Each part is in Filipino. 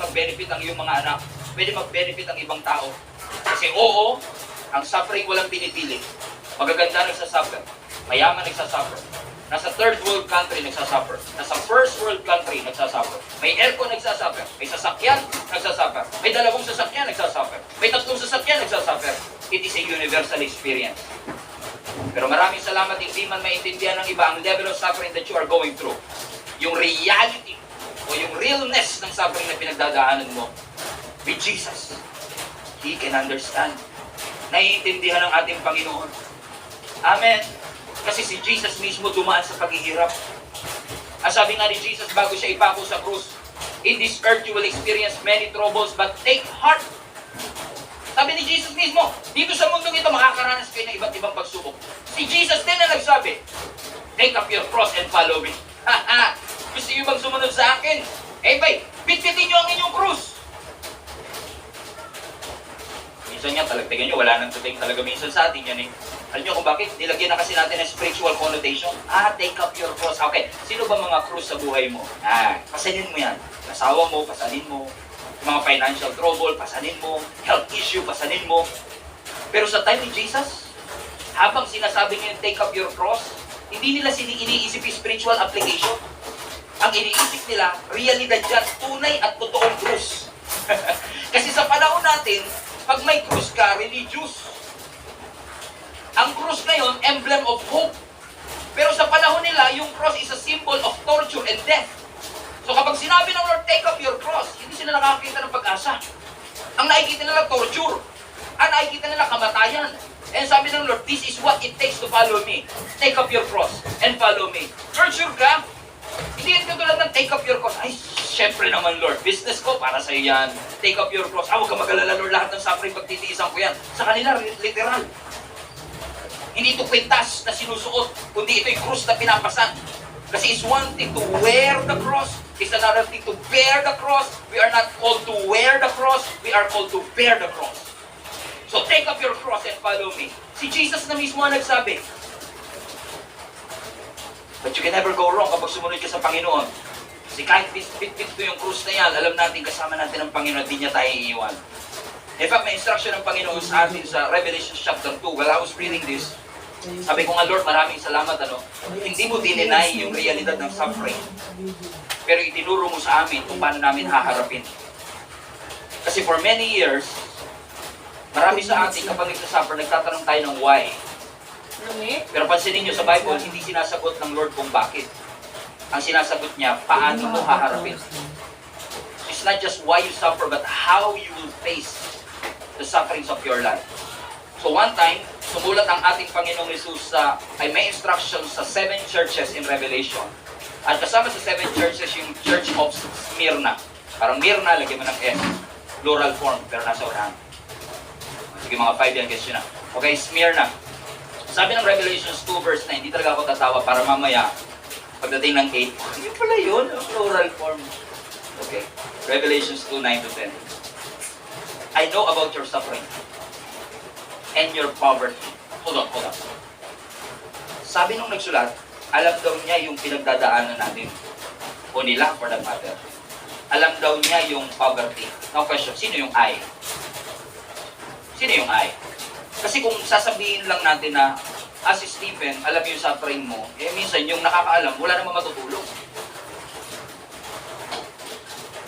mag-benefit ang iyong mga anak. Pwede mag-benefit ang ibang tao. Kasi oo, ang suffering walang pinipili. Magaganda nagsasuffer. Mayaman nagsasuffer. Nasa third world country nagsasuffer. Nasa first world country nagsasuffer. May aircon nagsasuffer. May sasakyan nagsasuffer. May dalawang sasakyan nagsasuffer. May tatlong sasakyan nagsasuffer. It is a universal experience. Pero maraming salamat, hindi man maintindihan ng iba ang level of suffering that you are going through. Yung reality o yung realness ng suffering na pinagdadaanan mo with Jesus. He can understand. Naiintindihan ng ating Panginoon. Amen. Kasi si Jesus mismo dumaan sa paghihirap. Ang sabi nga ni Jesus bago siya ipako sa krus, in this earth you will experience many troubles, but take heart. Sabi ni Jesus mismo, dito sa mundong ito makakaranas kayo ng iba't ibang pagsubok. Si Jesus din na nagsabi, take up your cross and follow me. Gusto niyo bang sumunod sa akin? Eh bay, bitbitin niyo ang inyong krus. Minsan nga, talagtagan nyo, wala nang tuting talaga minsan sa atin yan eh. Alam nyo kung bakit? Nilagyan na kasi natin ng spiritual connotation. Take up your cross. Okay, sino ba mga krus sa buhay mo? Pasanin mo yan. Asawa mo, pasanin mo. Mga financial trouble, pasanin mo. Health issue, pasanin mo. Pero sa time ni Jesus, habang sinasabi niya take up your cross, hindi nila iniisip yung spiritual application. Ang iniisip nila, realidad dyan, tunay at totoong krus. Kasi sa panahon natin, pag may krus ka, religious. Ang krus ngayon, emblem of hope. Pero sa panahon nila, yung cross is a symbol of torture and death. So kapag sinabi ng Lord, take up your cross, hindi sila nakakita ng pag-asa. Ang nakikita nila, torture. Ang nakikita nila, kamatayan. And sabi ng Lord, this is what it takes to follow me. Take up your cross and follow me. Torture ka? Hindi yan katulad ng take up your cross. Ay, syempre naman Lord, business ko, para sa'yo yan. Take up your cross. Huwag ka mag-alala Lord, lahat ng suffering pagtitiisan ko yan. Sa kanila, literal. Hindi ito kwintas na sinusuot, kundi ito yung cross na pinapasan. Kasi it's one thing to wear the cross, it's another thing to bear the cross. We are not called to wear the cross, we are called to bear the cross. So take up your cross and follow me. Si Jesus na mismo ang nagsabi. But you can never go wrong kapag sumunod ka sa Panginoon. Kasi kahit bit-bit ko yung cross na yan, alam natin kasama natin ang Panginoon, di niya tayo iiwan. In fact, may instruction ng Panginoon sa atin sa Revelation chapter 2. While I was reading this, sabi ko nga, Lord, maraming salamat, hindi mo dinenay yung realidad ng suffering. Pero itinuro mo sa amin kung paano namin haharapin. Kasi for many years, marami sa atin kapag nagsasuffer, nagtatanong tayo ng why. Pero pansinin nyo sa Bible, hindi sinasagot ng Lord kung bakit. Ang sinasagot niya, paano mo haharapin. It's not just why you suffer, but how you will face the sufferings of your life. So one time, sumulat ang ating Panginoong Jesus ay may instructions sa 7 churches in Revelation. At kasama sa 7 churches yung Church of Smyrna. Parang Myrna, lagyan mo ng S. Plural form, pero nasa unahan. Sige, mga 5 yan, guess yun na. Okay, Smyrna. Sabi ng Revelations 2 verse 9, hindi talaga ako tatawa para mamaya, pagdating ng 8, yun pala yun, plural form. Okay, Revelations 2, 9 to 10. I know about your suffering and your poverty. Hold on. Sabi nung nagsulat, alam daw niya yung pinagdadaanan natin. O nila, for that matter. Alam daw niya yung poverty. Now question, sino yung I? Sino yung I? Kasi kung sasabihin lang natin na, si Stephen, alam yung suffering mo, minsan yung nakakaalam, wala namang matutulong.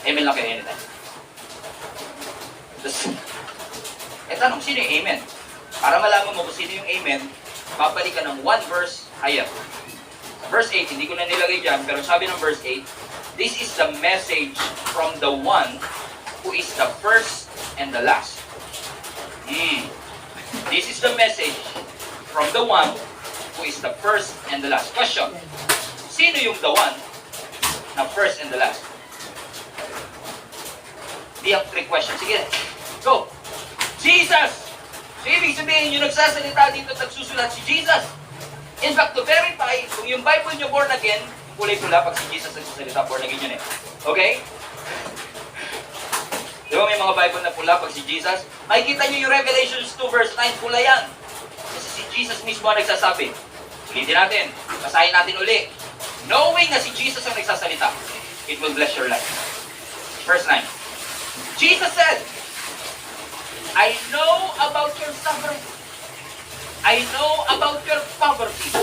Amen lang kayo anytime. Tanong, sino yung amen? Para malaman mo kung sino yung amen, babalik ka ng 1 verse higher. Verse 8, hindi ko na nilagay dyan, pero sabi ng verse 8, this is the message from the one who is the first and the last. This is the message from the one who is the first and the last. Question, sino yung the one na first and the last? Di have 3 questions. Sige, go! Jesus! So, ibig sabihin, yung nagsasalita dito at nagsusulat si Jesus. In fact, to verify, kung yung Bible nyo born again, kulay pula pag si Jesus nagsasalita, born again yun eh. Okay? Di ba may mga Bible na pula pag si Jesus? Makikita nyo yung Revelations 2 verse 9, pula yan. Kasi si Jesus mismo ang nagsasabi. Ulitin natin. Basahin natin uli. Knowing na si Jesus ang nagsasalita, it will bless your life. Verse 9. Jesus said, I know about your suffering. I know about your poverty.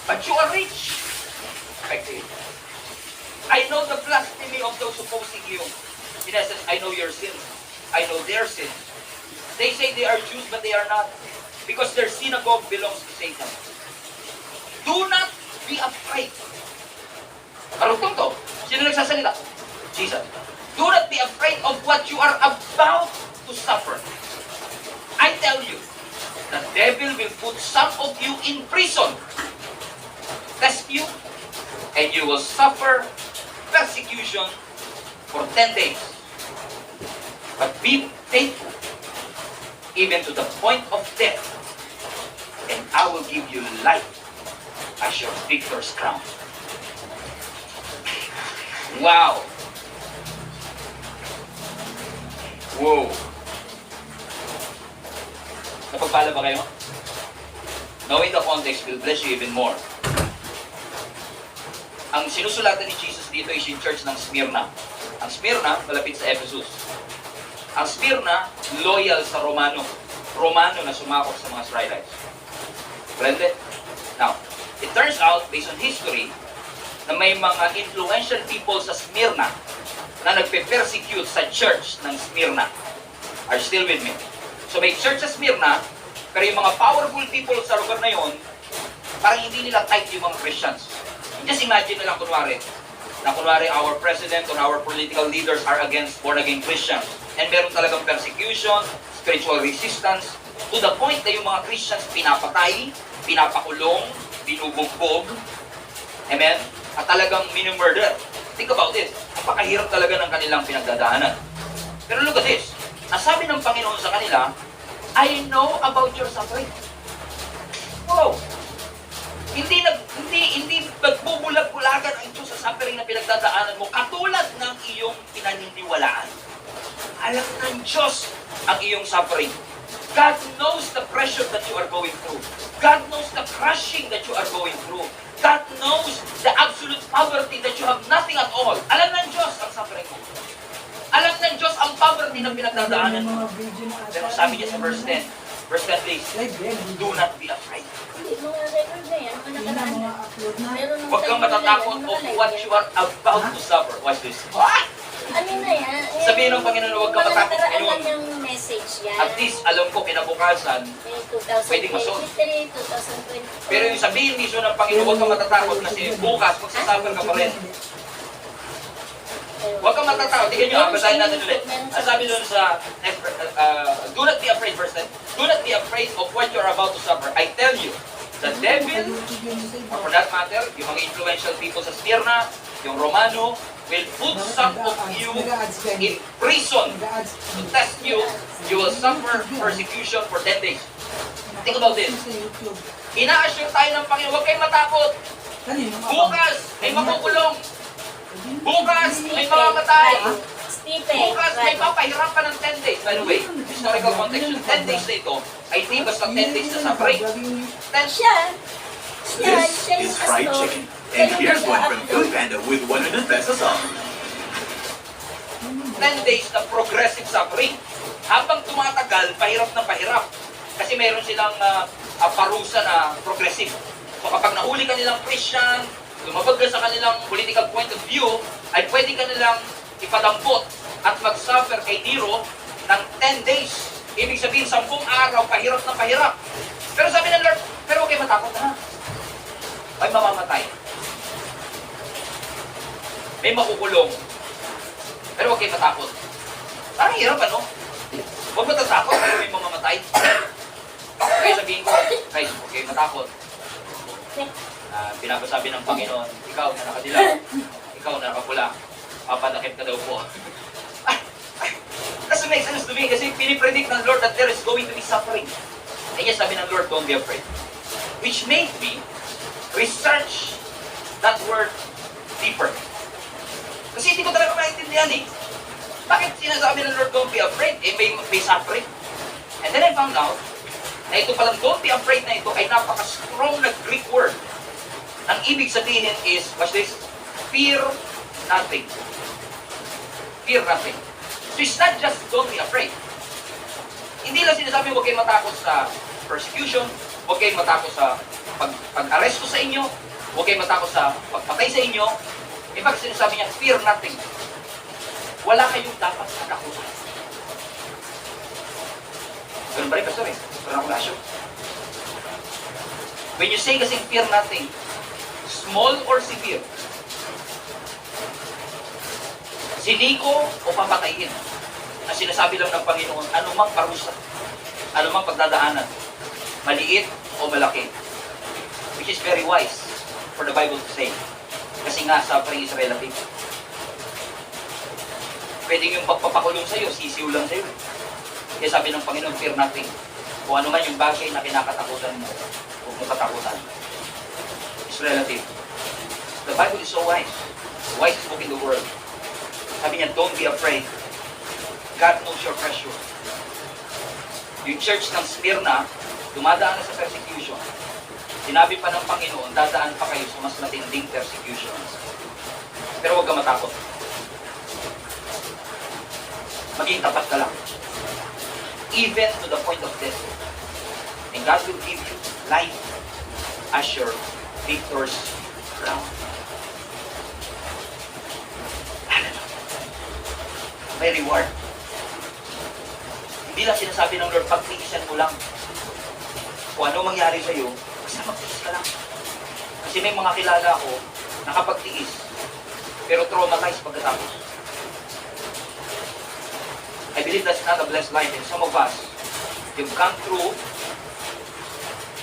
But you are rich. I know the blasphemy of those opposing you. In essence, I know your sins. I know their sins. They say they are Jews, but they are not. Because their synagogue belongs to Satan. Do not be afraid. Marunong to. Sino nagsasalita? Jesus. Do not be afraid of what you are about to suffer. I tell you, the devil will put some of you in prison, test you, and you will suffer persecution for 10 days. But be faithful, even to the point of death, and I will give you life as your victor's crown. Wow! Whoa! Napagpala ba kayo? Knowing the context will bless you even more. Ang sinusulatan ni Jesus dito is yung church ng Smyrna. Ang Smyrna, malapit sa Ephesus. Ang Smyrna, loyal sa Romano. Romano na sumakop sa mga Israelites. Blended? Now, it turns out, based on history, na may mga influential people sa Smyrna na nagpe-persecute sa church ng Smyrna. Are you still with me? So may church sa Smyrna, pero yung mga powerful people sa lugar na yon, parang hindi nila tight yung mga Christians. Just imagine na lang kunwari our president or our political leaders are against born-again Christians. And meron talagang persecution, spiritual resistance, to the point na yung mga Christians pinapatay, pinapakulong, binubugbog, amen? At talagang minumurder. Think about this. Napakahirap talaga ng kanilang pinagdadaanan. Pero look at this. Nasabi ng Panginoon sa kanila, I know about your suffering. Wow! Hindi magbubulag-bulagan ang Diyos sa suffering na pinagdadaanan mo katulad ng iyong pinaniniwalaan. Alam ng Diyos ang iyong suffering. God knows the pressure that you are going through. God knows the crushing that you are going through. God knows the absolute poverty that you have nothing at all. Alam ng Diyos ang suffering mo. Alam ng Diyos ang poverty na pinagdadaanan mo. Pero sabi niya sa verse 10, verse 10 please, do not be afraid. Huwag kang matatakot of what you are about to suffer. Watch this. Sabihin ng Panginoon, huwag kang matakot ngayon. At least, alam ko, kinabukasan, pwedeng masun. Pero yung sabihin mismo ng Panginoon, huwag kang matatakot kasi bukas, magsasuffer ka pa rin. Huwag kang matatakot. Tingnan nyo, basahin natin ulit. Ang sabi doon sa, do not be afraid, verse 10. Do not be afraid of what you are about to suffer. I tell you, the devil, or for that matter, yung mga influential people sa Smyrna, yung Romano, will put some of you in prison to test you. You will suffer persecution for 10 days. Think about this. Ina-assure tayo ng Panginoon, huwag kayong matakot. Bukas, may makukulong. Bukas, may mamamatay. Bukas, may papahirapan ng 10 days. By the way, historical context, yung 10 days na ito, ay di basta 10 days na suffering. This is fried chicken. And here's one from Food Panda with 100 pesos off. 10 days na progressive suffering. Habang tumatagal, pahirap na pahirap. Kasi meron silang parusa na progressive. So kapag nahuli ka nilang Christian, lumabag ka sa kanilang political point of view, ay pwede ka nilang ipadampot at mag-suffer kay Nero ng 10 days. Ibig sabihin, 10 araw, pahirap na pahirap. Pero sabi ng Lord, pero huwag kayo matakot na. May mamamatay. May makukulong. Pero huwag kayo matakot. Parang hirap, ano? Huwag matatakot, pero may mamamatay. Kaya sabihin ko, guys, huwag kayo matakot. Pinapasabi ng Panginoon, ikaw na nakadilaw, ikaw na nakapula, papadakip ka daw po. Doesn't make sense to me kasi pinipredict ng Lord that there is going to be suffering. And yes, sabi ng Lord, don't be afraid. Which made me research that word deeper. Kasi hindi ko talaga maintindihan eh. Bakit sinasabi ng Lord, don't be afraid? Eh, may suffering. And then I found out na ito palang don't be afraid na ito ay napaka-strong na Greek word. Ang ibig sabihin is, watch this, fear nothing. Fear nothing. So it's not just don't be afraid. Hindi lang sinasabi huwag kayong matakot sa persecution, huwag kayong matakot sa pag-aresto sa inyo, huwag kayong matakot sa pagpatay sa inyo. In fact, sinasabi niya, fear nothing. Wala kayong dapat katakutan. Ganun ba rin, Pastor eh? Parang ako nasyo. When you say kasing fear nothing, small or severe, siniko o papatayin, ang sinasabi lang ng Panginoon, anumang parusa, anumang pagdadaanan, maliit o malaki. Which is very wise for the Bible to say. Kasi nga, suffering is relative. Pwedeng yung pagpapakulong sa'yo, sisiw lang sa'yo. Kaya sabi ng Panginoon, fear nothing. Kung ano man yung bagay na kinakatakutan mo, huwag mo katakutan. It's relative. The Bible is so wise. The wisest book in the world. Sabi niya, don't be afraid. God knows your pressure. Yung church ng Smyrna, dumadaan na sa persecution. Sinabi pa ng Panginoon, dadaan pa kayo sa mas matinding persecution. Pero huwag ka matakot. Maging tapat ka lang. Even to the point of death. And God will give you life as your victor's crown. May reward. Hindi lang sinasabi ng Lord, pagtiisan mo lang. Kung ano mangyari sa'yo, basta magtiis ka lang. Kasi may mga kilala ako, nakapagtiis, pero traumatized pagkatapos. I believe that's not a blessed life. And some of us, you've gone through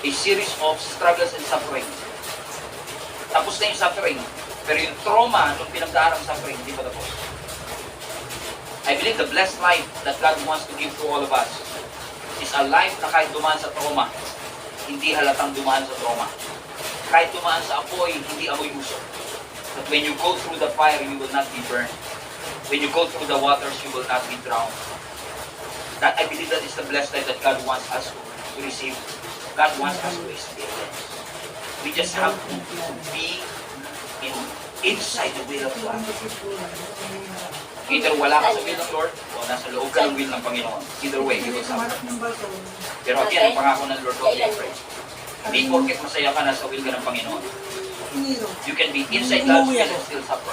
a series of struggles and suffering. Tapos na yung suffering, pero yung trauma nung pinagdaan ng suffering, hindi pa tapos. I believe the blessed life that God wants to give to all of us is a life na kahit dumaan sa trauma, hindi halatang dumaan sa trauma. Kahit dumaan sa apoy, hindi amoy usok. But when you go through the fire, you will not be burned. When you go through the waters, you will not be drowned. That I believe that is the blessed life that God wants us to receive. God wants us to experience. We just have to be inside the will of God. Either wala ka sa will ng Lord, o nasa loob ka ng will ng Panginoon. Either way, you will suffer. Pero again, ang pangako ng Lord, don't be afraid. Hindi porket masaya ka, nasa will ka ng Panginoon. You can be inside God's will and still suffer.